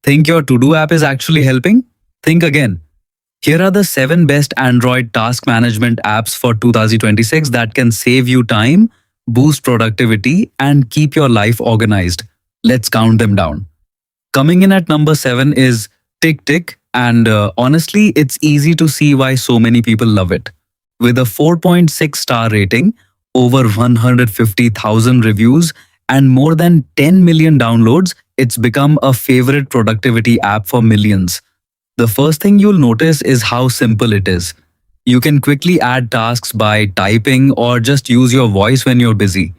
Think your To-Do app is actually helping? Think again. Here are the 7 best Android task management apps for 2026 that can save you time, boost productivity, and keep your life organized. Let's count them down. Coming in at number 7 is TickTick, and honestly, it's easy to see why so many people love it. With a 4.6 star rating, over 150,000 reviews, and more than 10 million downloads, it's become a favorite productivity app for millions. The first thing you'll notice is how simple it is. You can quickly add tasks by typing or just use your voice when you're busy.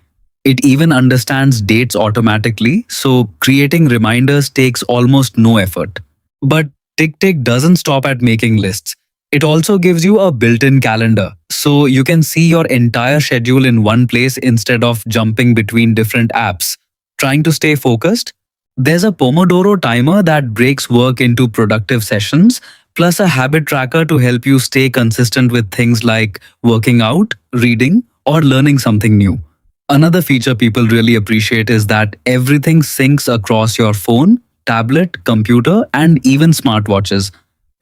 It even understands dates automatically, so creating reminders takes almost no effort. But TickTick doesn't stop at making lists. It also gives you a built-in calendar, so you can see your entire schedule in one place instead of jumping between different apps. Trying to stay focused? There's a Pomodoro timer that breaks work into productive sessions, plus a habit tracker to help you stay consistent with things like working out, reading, or learning something new. Another feature people really appreciate is that everything syncs across your phone, tablet, computer, and even smartwatches.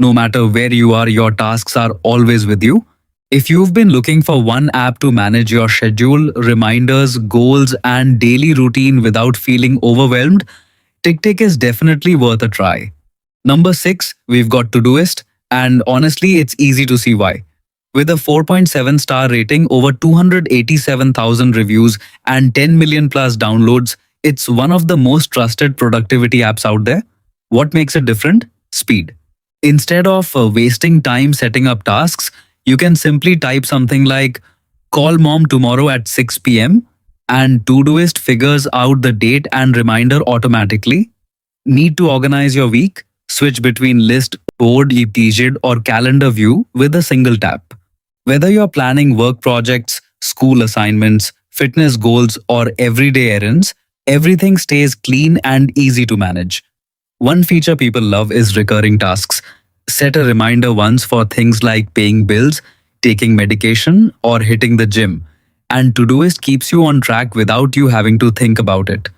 No matter where you are, your tasks are always with you. If you've been looking for one app to manage your schedule, reminders, goals, and daily routine without feeling overwhelmed, TickTick is definitely worth a try. Number 6, we've got Todoist, and honestly, it's easy to see why. With a 4.7 star rating, over 287,000 reviews, and 10 million plus downloads, it's one of the most trusted productivity apps out there. What makes it different? Speed. Instead of wasting time setting up tasks, you can simply type something like, "Call mom tomorrow at 6 p.m." and Todoist figures out the date and reminder automatically. Need to organize your week? Switch between list, board, digit, or calendar view with a single tap. Whether you're planning work projects, school assignments, fitness goals, or everyday errands, everything stays clean and easy to manage. One feature people love is recurring tasks. Set a reminder once for things like paying bills, taking medication, or hitting the gym, and Todoist keeps you on track without you having to think about it.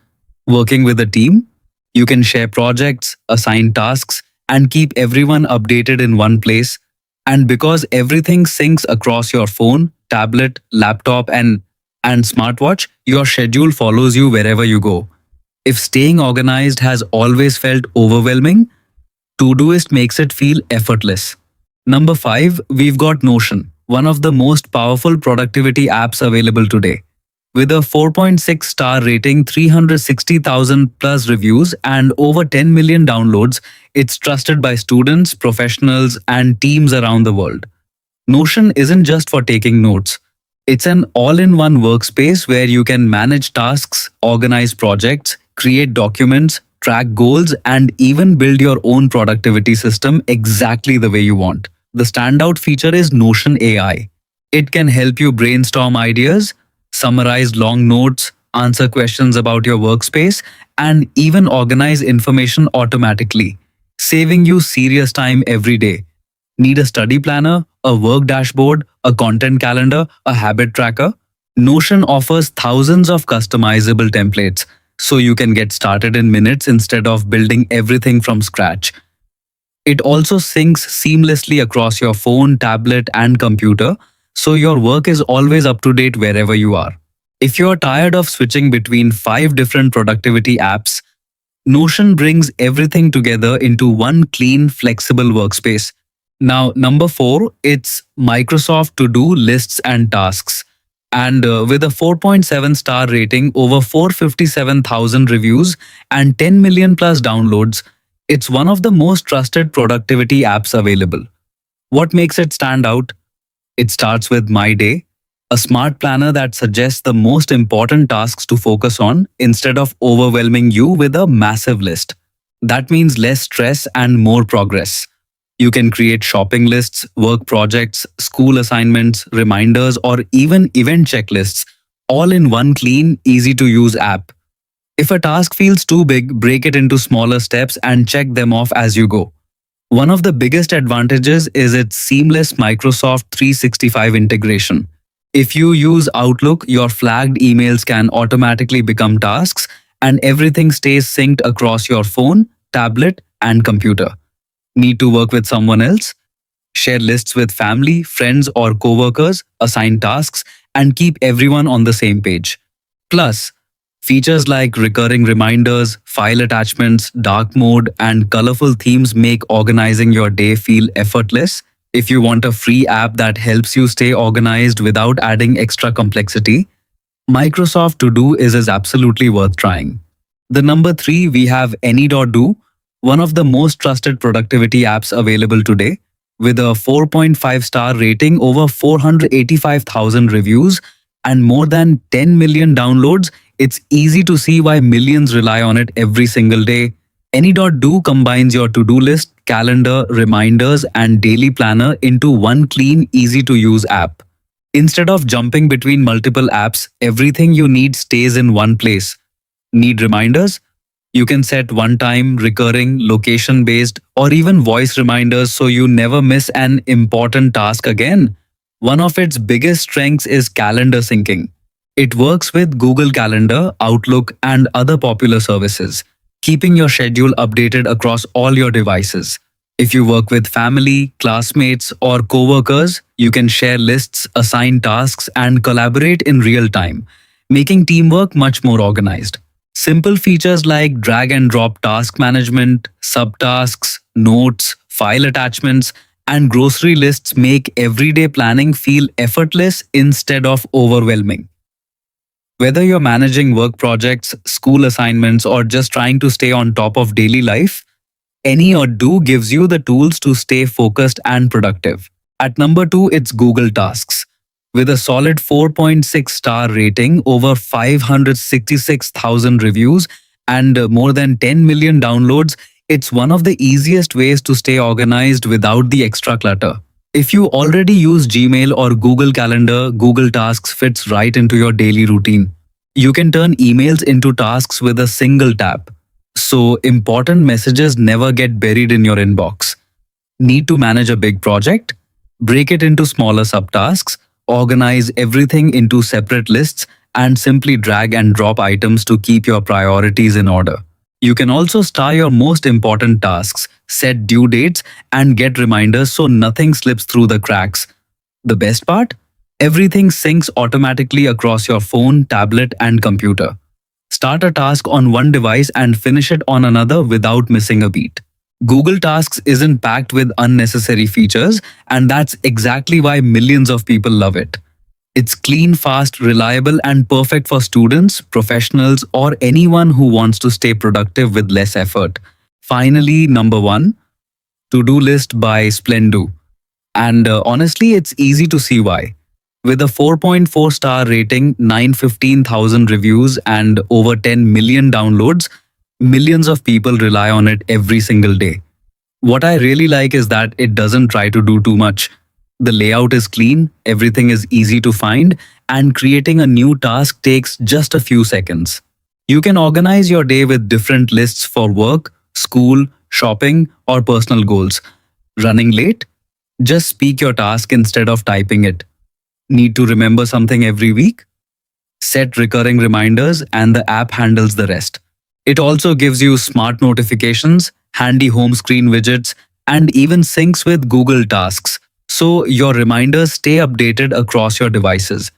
Working with a team? You can share projects, assign tasks, and keep everyone updated in one place. And because everything syncs across your phone, tablet, laptop, and smartwatch, your schedule follows you wherever you go. If staying organized has always felt overwhelming, Todoist makes it feel effortless. Number 5, we've got Notion, one of the most powerful productivity apps available today. With a 4.6 star rating, 360,000 plus reviews, and over 10 million downloads, it's trusted by students, professionals, and teams around the world. Notion isn't just for taking notes. It's an all-in-one workspace where you can manage tasks, organize projects, create documents, track goals, and even build your own productivity system exactly the way you want. The standout feature is Notion AI. It can help you brainstorm ideas, summarize long notes, answer questions about your workspace, and even organize information automatically, saving you serious time every day. Need a study planner, a work dashboard, a content calendar, a habit tracker? Notion offers thousands of customizable templates, so you can get started in minutes instead of building everything from scratch. It also syncs seamlessly across your phone, tablet, and computer, so your work is always up to date wherever you are. If you're tired of switching between 5 different productivity apps, Notion brings everything together into one clean, flexible workspace. Now, number 4, it's Microsoft To-Do lists and tasks. And with a 4.7 star rating, over 457,000 reviews, and 10 million plus downloads, it's one of the most trusted productivity apps available. What makes it stand out? It starts with My Day, a smart planner that suggests the most important tasks to focus on instead of overwhelming you with a massive list. That means less stress and more progress. You can create shopping lists, work projects, school assignments, reminders, or even event checklists, all in one clean, easy-to-use app. If a task feels too big, break it into smaller steps and check them off as you go. One of the biggest advantages is its seamless Microsoft 365 integration. If you use Outlook, your flagged emails can automatically become tasks, and everything stays synced across your phone, tablet, and computer. Need to work with someone else? Share lists with family, friends, or coworkers, assign tasks, and keep everyone on the same page. Plus, features like recurring reminders, file attachments, dark mode, and colorful themes make organizing your day feel effortless. If you want a free app that helps you stay organized without adding extra complexity, Microsoft To-Do is absolutely worth trying. The number 3, we have Any.do, one of the most trusted productivity apps available today. With a 4.5-star rating, over 485,000 reviews, and more than 10 million downloads, it's easy to see why millions rely on it every single day. Any.do combines your to-do list, calendar, reminders, and daily planner into one clean, easy-to-use app. Instead of jumping between multiple apps, everything you need stays in one place. Need reminders? You can set one-time, recurring, location-based, or even voice reminders so you never miss an important task again. One of its biggest strengths is calendar syncing. It works with Google Calendar, Outlook, and other popular services, keeping your schedule updated across all your devices. If you work with family, classmates, or coworkers, you can share lists, assign tasks, and collaborate in real time, making teamwork much more organized. Simple features like drag and drop task management, subtasks, notes, file attachments, and grocery lists make everyday planning feel effortless instead of overwhelming. Whether you're managing work projects, school assignments, or just trying to stay on top of daily life, Any.do gives you the tools to stay focused and productive. At number 2, it's Google Tasks. With a solid 4.6-star rating, over 566,000 reviews, and more than 10 million downloads, it's one of the easiest ways to stay organized without the extra clutter. If you already use Gmail or Google Calendar, Google Tasks fits right into your daily routine. You can turn emails into tasks with a single tap, so important messages never get buried in your inbox. Need to manage a big project? Break it into smaller subtasks, organize everything into separate lists, and simply drag and drop items to keep your priorities in order. You can also star your most important tasks, set due dates, and get reminders so nothing slips through the cracks. The best part? Everything syncs automatically across your phone, tablet, and computer. Start a task on one device and finish it on another without missing a beat. Google Tasks isn't packed with unnecessary features, and that's exactly why millions of people love it. It's clean, fast, reliable, and perfect for students, professionals, or anyone who wants to stay productive with less effort. Finally, number 1, To-Do List by SplenDO. And honestly, it's easy to see why. With a 4.4-star rating, 915,000 reviews, and over 10 million downloads, millions of people rely on it every single day. What I really like is that it doesn't try to do too much. The layout is clean, everything is easy to find, and creating a new task takes just a few seconds. You can organize your day with different lists for work, school, shopping, or personal goals. Running late? Just speak your task instead of typing it. Need to remember something every week? Set recurring reminders and the app handles the rest. It also gives you smart notifications, handy home screen widgets, and even syncs with Google Tasks, so your reminders stay updated across your devices.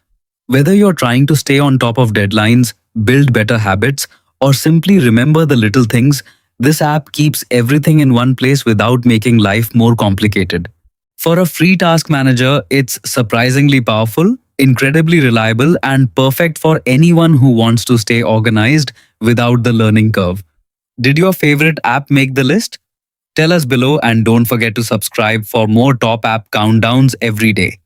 Whether you're trying to stay on top of deadlines, build better habits, or simply remember the little things, this app keeps everything in one place without making life more complicated. For a free task manager, it's surprisingly powerful, incredibly reliable, and perfect for anyone who wants to stay organized without the learning curve. Did your favorite app make the list? Tell us below, and don't forget to subscribe for more top app countdowns every day.